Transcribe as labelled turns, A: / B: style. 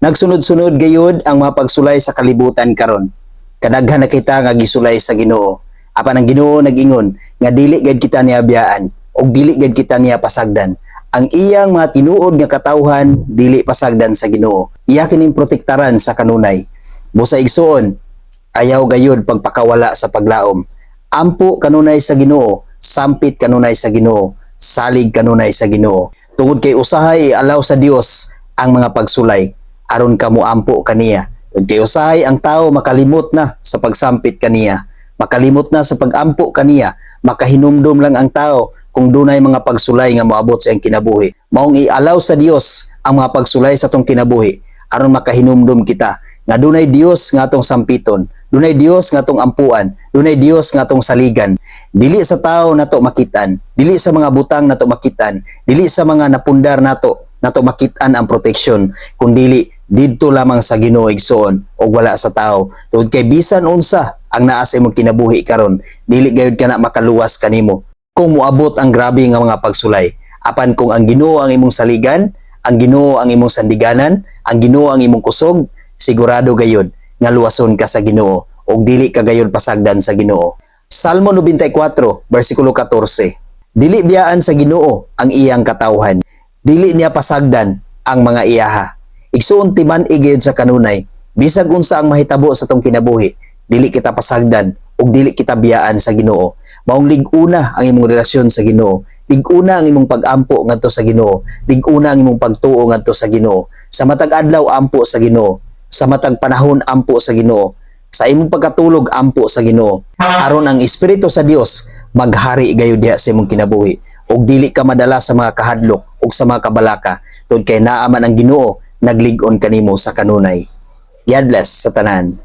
A: Nagsunod-sunod gayud ang mga pagsulay sa kalibutan karon. Kadaghan na kita nga gisulay sa Ginoo. Apan ang Ginoo nag-ingon nga dili gid kita niya biyaan ug dili gid kita niya pasagdan. Ang iyang mga tinuod nga katawhan dili pasagdan sa Ginoo. Iya kining protektaran sa kanunay. Busa igsuon, ayaw gayud pagpakawala sa paglaom. Ampo kanunay sa Ginoo, sampit kanunay sa Ginoo, salig kanunay sa Ginoo. Tungod kay usahay alaw sa Dios ang mga pagsulay aron kamo ampo kaniya. Tungod kay usahay ang tao makalimot na sa pagsampit kaniya, makalimot na sa pagampo kaniya, makahinumdum lang ang tao kung dunay mga pagsulay nga moabot sa iyang kinabuhi. Maong ialaw sa Dios ang mga pagsulay sa atong kinabuhi aron makahinumdum kita nga dunay Dios nga atong sampiton, dunay Dios nga atong ampuan, dunay Dios nga atong saligan. Dili sa tao nato makitan, dili sa mga butang nato makitan, dili sa mga napundar nato makitan ang proteksyon, kundi didto lamang sa Ginoo igsoon o wala sa tao. Tungod kay bisan unsa ang naa sa imong kinabuhi karon, dili gayud kana makaluwas kanimo kung moabot ang grabe nga mga pagsulay. Apan kung ang Ginoo ang imong saligan, ang Ginoo ang imong sandiganan, ang Ginoo ang imong kusog, sigurado gayud nga luwason ka sa Ginoo ug dili ka gayud pasagdan sa Ginoo. Salmo 94 bersikulo 14. Dili biyaan sa Ginoo ang iyang katawhan, dili niya pasagdan ang mga iyaha. Igsuon timan igayud sa kanunay, bisag unsa ang mahitabo sa tong kinabuhi, dili kita pasagdan ug dili kita biyaan sa Ginoo. Maong lig-una ang imong relasyon sa Ginoo, lig-una ang imong pag-ampo ngadto sa Ginoo, lig-una ang imong pagtuo ngadto sa Ginoo. Sa matag adlaw ampo sa Ginoo, sa matag panahon ampo sa Ginoo, sa imong pagkatulog ampo sa Ginoo, aron ang Espiritu sa Dios maghari gayud diha sa imong kinabuhi ug dili ka madala sa mga kahadlok ug sa mga kabalaka tungod kay naa man ang Ginoo naglig-on kanimo sa kanunay. God bless sa tanan.